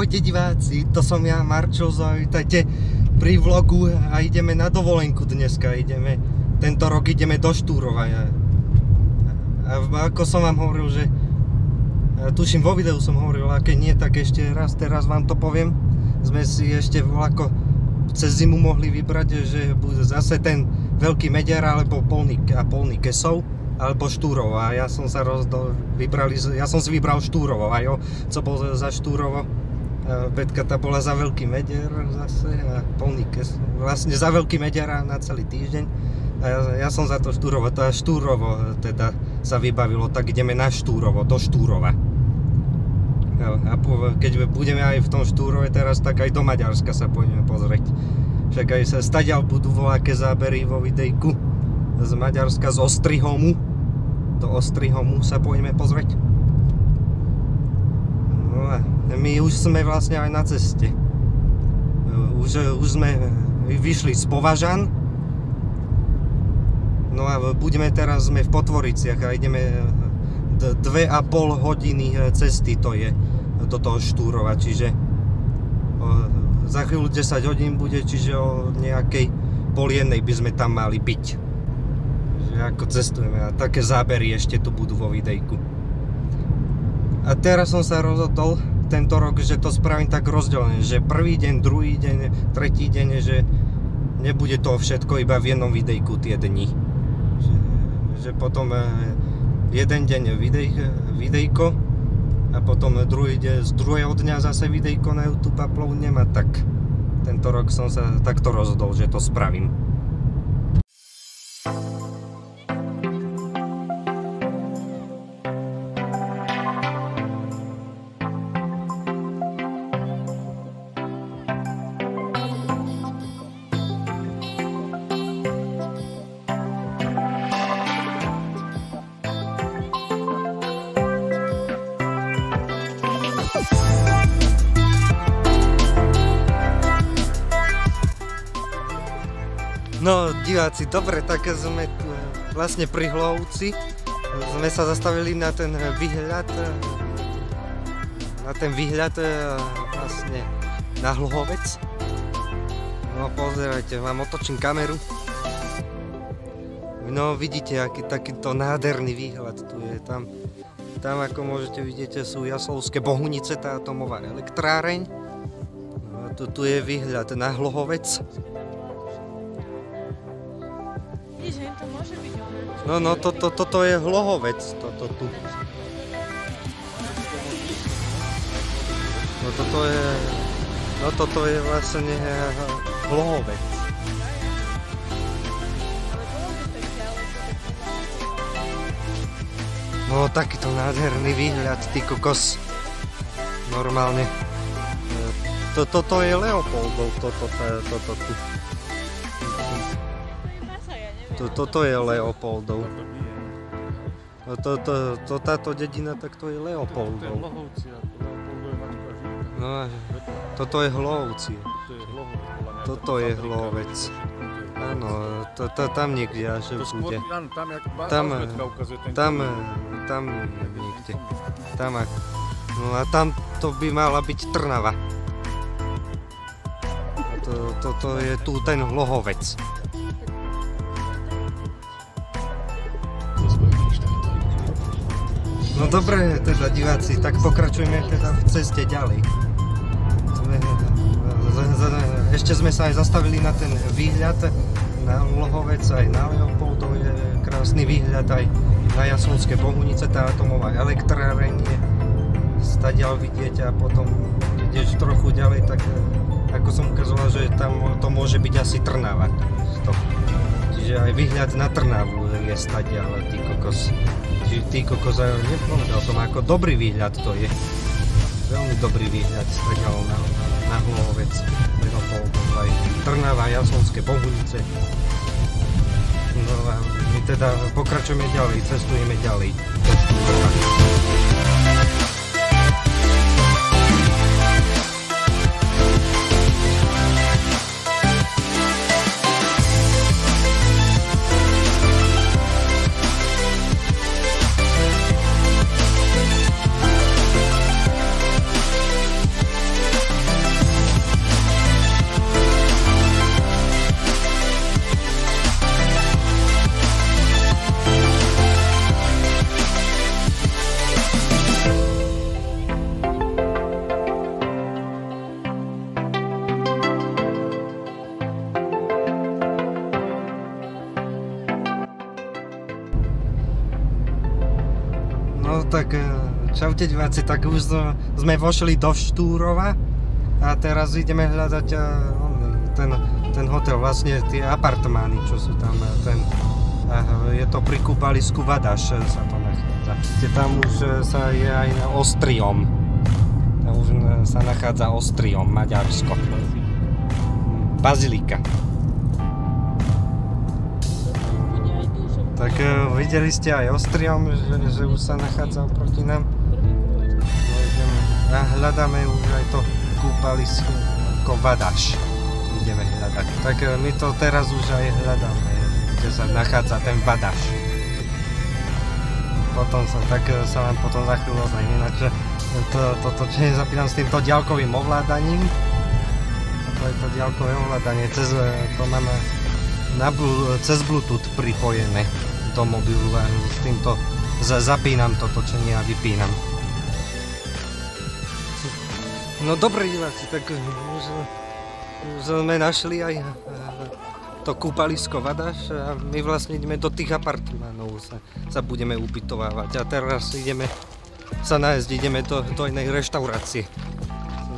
Ahojte diváci, to som ja, Marčo, vítajte pri vlogu a ideme na dovolenku dneska, tento rok ideme do Štúrova. A ako som vám hovoril, že tuším vo videu som hovoril, a keď nie, tak ešte raz, teraz vám to poviem. Sme si ešte ako cez zimu mohli vybrať, že bude zase ten veľký mediar alebo polný Kesov alebo Štúrovo, a ja som sa ja som si vybral Štúrovo, a jo, co bol za Štúrovo. Betka tá bola za veľký mediar zase a polný Kesov, vlastne za veľký mediar na celý týždeň, a ja som za to Štúrovo, to je Štúrovo teda sa vybavilo, tak ideme na Štúrovo, do Štúrova. A keď budeme aj v tom Štúrove teraz, tak aj do Maďarska sa pôjdeme pozrieť. Však aj sa stadiaľ budú voľaké zábery vo videjku z Maďarska, z Ostrihomu. Do Ostrihomu sa pôjdeme pozrieť. No a my už sme vlastne aj na ceste. Už sme vyšli z Považan. No a sme v Potvoriciach a ideme 2,5 hodiny cesty to je do toho Štúrova, čiže za chvíľu 10 hodín bude, čiže o nejakej 1:30 by sme tam mali byť. Že ako cestujeme, a také zábery ešte tu budú vo videjku. A teraz som sa rozhodol tento rok, že to spravím tak rozdelené, že prvý deň, druhý deň, tretí deň, že nebude to všetko iba v jednom videjku tie dni. Že potom jeden deň videjko a potom z druhého dňa zase videjko na YouTube uploadnem, a tak tento rok som sa takto rozhodol, že to spravím. No diváci, dobre, tak sme tu vlastne pri Hlohovci. Sme sa zastavili na ten výhľad, vlastne na Hlohovec. No pozerajte, vám otočím kameru. No vidíte, aký takýto nádherný výhľad tu je. Tam ako môžete vidieť, sú Jaslovské Bohunice, tá atomová elektráreň. No, tu je výhľad na Hlohovec. No, toto je Hlohovec, toto tu. No toto je vlastne Hlohovec. No takýto nádherný výhľad, ty kokos. Normálne. Toto je Leopoldov, toto tu. Toto je Leopoldov. Táto dedina, tak to je Leopoldov. No a toto je Hlohovci. Toto je Hlohovec. Áno, tam niekde až bude. Tam niekde. No a tam to by mala byť Trnava. Toto je tu ten Hlohovec. No dobre, teda diváci, tak pokračujeme teda v ceste ďalej. Ešte sme sa aj zastavili na ten výhľad na Hlohovec, aj na Leopoldov je krásny výhľad, aj na Jaslovské Bohunice, tá atomová elektráreň je stadiaľ vidieť, a potom ideš trochu ďalej, tak ako som ukazoval, že tam to môže byť asi Trnava. Čiže aj výhľad na Trnavu je stadiaľ, ty kokos. Ty kokos, nepovedal som, ako dobrý výhľad to je. Veľmi dobrý výhľad stadiaľ na Hlohovec, Leopoldov, aj Trnava, Jaslovské Bohunice. No a my teda pokračujeme ďalej, cestujeme ďalej. tak čaute diváci, tak už sme vošli do Štúrova a teraz ideme hľadať ten hotel, vlastne tie apartmány, čo sú tam, je to pri kúpalisku Vadaš sa to nachádza. Tam už sa je aj Ostriom, tam už sa nachádza Ostriom, Maďarsko. Bazilika. Tak videli ste aj Ostriom, že už sa nachádza oproti nám. A hľadáme už aj to kúpalisko Vadaš. Ideme hľadať. Tak my to teraz už aj hľadáme, kde sa nachádza ten Vadaš. Potom sa vám potom za chvíľu oznámim. Ináč toto čo zapínam s týmto diaľkovým ovládaním. To je to diaľkové ovládanie, to máme cez Bluetooth pripojené do mobilu a s týmto zapínam to točenie a vypínam. No dobre diváci, tak už sme našli aj to kúpalisko Vadaš a my vlastne ideme do tých apartmánov, sa budeme ubytovávať a teraz ideme sa nájsť, ideme do inej reštaurácie,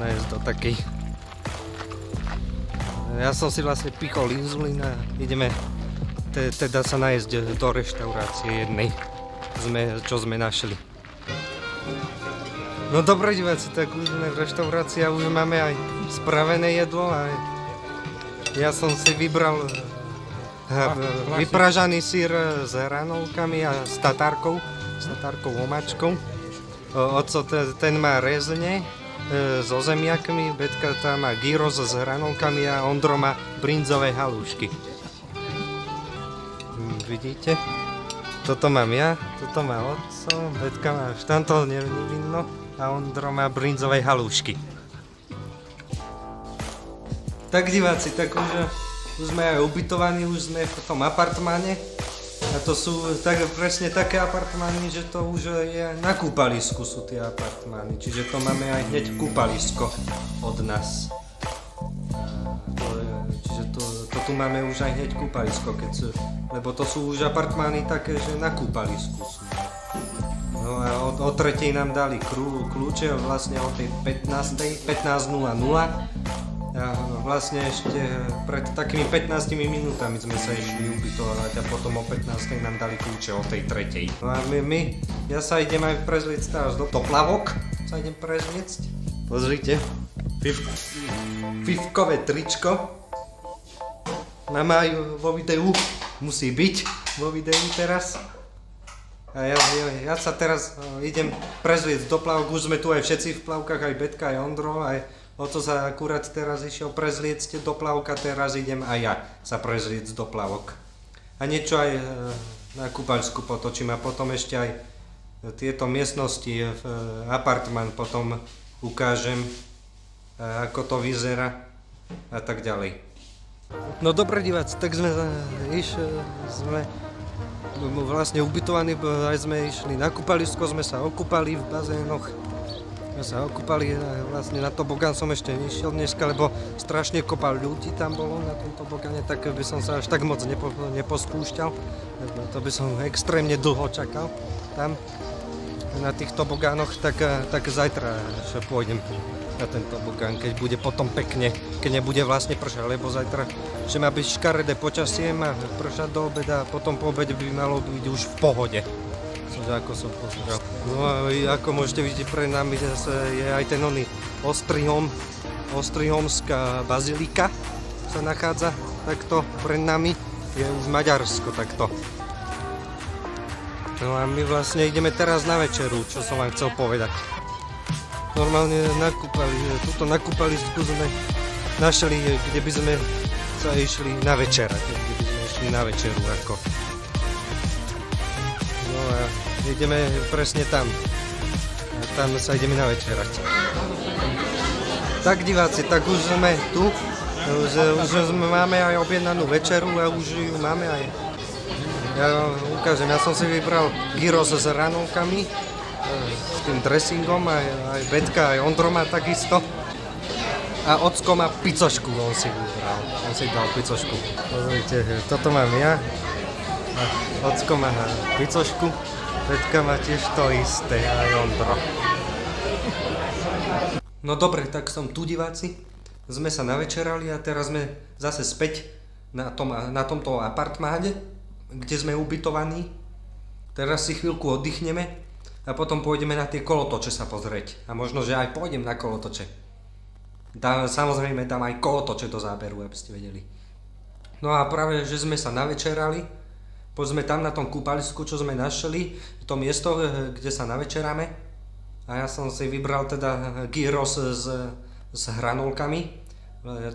nájsť do takej. Ja som si vlastne pichol inzulín a ideme teda sa nájsť do reštaurácie jednej, čo sme našli. No dobre diváci, tak už sme v reštaurácii a už máme aj spravené jedlo a ja som si vybral vypražaný syr s hranolkami a s tatárkou omáčkou. Oco ten má rezne so zemiakmi, Betka tam má gyros s hranolkami a Ondro má brinzové halušky. Vidíte? Toto mám ja, toto má otco, Betka má štanto nevinno a Ondro má brinzové halušky. Tak diváci, tak už sme aj ubytovaní, už sme v tom apartmáne. A to sú presne také apartmány, že to už je na kúpalisku sú tie apartmány. Čiže to máme aj hneď kúpalisko od nás. Čiže to tu máme už aj hneď kúpalisko, lebo to sú už apartmány také, že na kúpalisku sú. No a o 3:00 nám dali kľúče, vlastne o tej 15:00. A vlastne ešte pred takými 15 minútami sme sa išli ubytovať a potom o 15:00 nám dali kľúče o tej 3:00. No a ja sa idem aj prezliecť teraz do plavok, sa idem prezliecť. Pozrite, fifkové tričko. Mama aj vo videu, musí byť vo videu teraz. A ja sa teraz idem prezliecť do plavok, už sme tu aj všetci v plavkách, aj Betka, aj Ondro, aj Oco sa akurát teraz išiel prezliecť do plavka, teraz idem aj ja sa prezliecť do plavok. A niečo aj na kúpaľsku potočím a potom ešte aj tieto miestnosti, apartmán potom ukážem, ako to vyzerá a tak ďalej. No dobre diváci, tak sme vlastne ubytovaní, aj sme išli na kúpalisko, sme sa okúpali v bazénoch. Vlastne na tobogán som ešte nešiel dneska, lebo strašne kopal ľudí tam bolo na tom tobogáne, tak by som sa až tak moc nepospúšťal, lebo to by som extrémne dlho čakal tam na tých tobogánoch, tak zajtra pôjdem na ten tobogán, keď bude potom pekne, keď nebude vlastne pršať, lebo zajtra že má byť škaredé počasie, má pršať do obeda a potom po obede by malo byť už v pohode. Ako som pozrel. No a ako môžete vidieť, pred nami je aj ten Ostrihomská bazilika sa nachádza takto pred nami, je už Maďarsko takto. No a my vlastne ideme teraz na večeru, čo som vám chcel povedať. Normálne túto na kúpalisku sme našli, kde by sme sa išli na večerať, ako. No a ideme presne tam. A tam sa ideme navečerať. Tak diváci, tak už sme tu. Už máme aj objednanú večeru a už ju máme aj. Ja ukážem, ja som si vybral gyros s hranolkami, s tým dressingom, aj Betka, aj Ondro má takisto. A ocko má picošku, on si vybral. On si dal picošku. Pozrite, toto mám ja. Ocko má picošku. Peťka má tiež to isté, aj Ondro. No dobre, tak som tu diváci. Sme sa navečerali a teraz sme zase späť na tomto apartmáne, kde sme ubytovaní. Teraz si chvíľku oddychneme a potom pôjdeme na tie kolotoče sa pozrieť. A možno, že aj pôjdem na kolotoče. Samozrejme dám aj kolotoče do záberu, aby ste vedeli. No a práve, že sme sa navečerali, poďme tam na tom kúpalisku, čo sme našli, to miesto, kde sa navečeráme. A ja som si vybral teda gyros s hranolkami.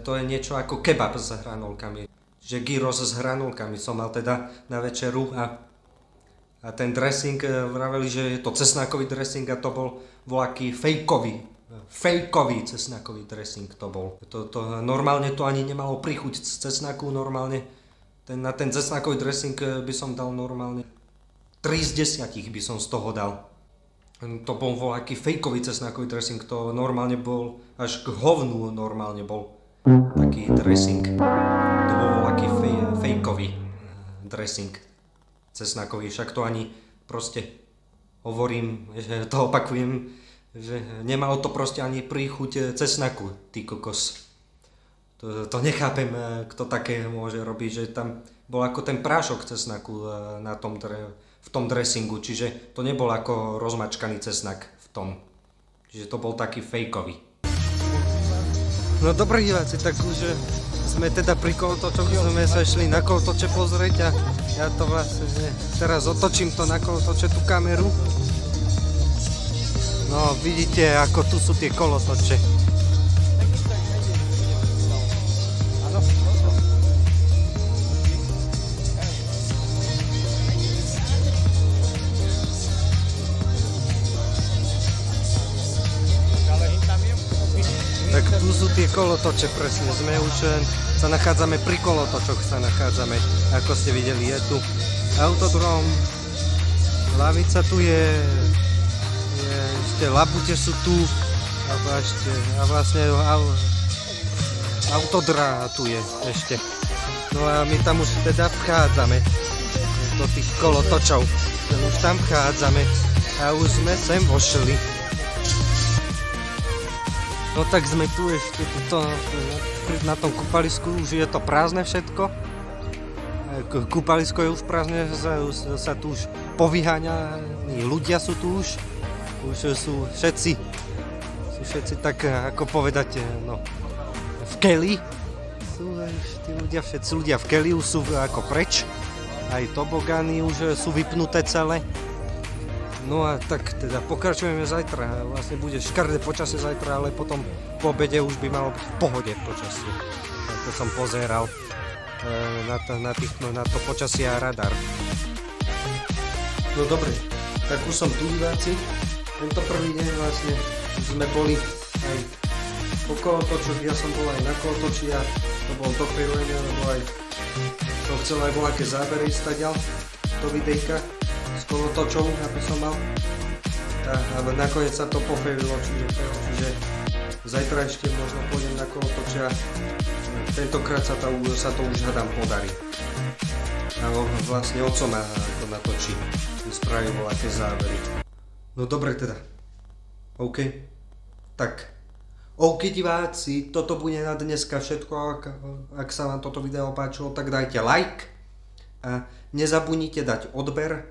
To je niečo ako kebab s hranolkami. Že gyros s hranolkami som mal teda na večeru a ten dressing vraveli, že je to cesnákový dressing a to bol voľaký fejkový cesnákový dressing to bol. Normálne to ani nemalo príchuť z cesnaku, normálne na ten cesnákový dressing by som dal normálne 3 z 10 by som z toho dal. To bol voľaký fejkový cesnákový dressing, to normálne bol až k hovnu normálne bol taký dressing. To bol voľaký fejkový dressing cesnákový, však to ani proste hovorím, že to opakujem, že nemalo to proste ani príchuť cesnaku, ty kokos. To nechápem, kto také môže robiť, že tam bol ako ten prášok cesnaku v tom dressingu, čiže to nebol ako rozmačkaný cesnak v tom. Čiže to bol taký fejkový. No dobrý diváci, tak už sme teda pri kolotočoch, sme sa išli na kolotoče pozrieť a ja to vlastne teraz otočím to na kolotoče, tú kameru. No vidíte, ako tu sú tie kolotoče. Tak tu sú tie kolotoče presne, sme už sa nachádzame pri kolotočoch, ako ste videli, je tu autodrom, lavica tu je ešte labute sú tu a vlastne autodrá tu je ešte. No a my tam už teda vchádzame do tých kolotočov, už tam vchádzame a už sme sem vošli. No tak sme tu ešte na tom kúpalisku, už je to prázdne všetko. Kúpalisko je už prázdne, sa tu už povyháňaní ľudia sú tu už sú všetci tak, ako povedať, no, v keli. Sú tí všetci ľudia v keli, už sú ako preč. Aj tobogány už sú vypnuté celé. No a tak teda pokračujeme zajtra, vlastne bude škaredé počasie zajtra, ale potom po obede už by malo byť v pohode počasie. To som pozeral na to počasie a radar. No dobre, tak už som tu diváci. Tento prvý deň vlastne sme boli aj po kolotočoch, ja som bol aj na kolotoči a to bolo to prírodne, lebo aj som chcel aj voľaké zábery stadiaľ do videjka s kolotočou, aby som mal. A nakoniec sa to pofejlilo, čiže zajtra ešte možno pôjdem na kolotoče a tentokrát sa to už hádam podarí. A vlastne oco ma to natočí, spraví voľaké zábery. No dobre teda. OK. Tak. OK diváci, toto bude na dneska všetko. Ak sa vám toto video páčilo, tak dajte like. A nezabudnite dať odber.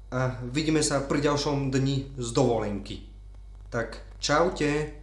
A vidíme sa pri ďalšom dni z dovolenky. Tak čaute.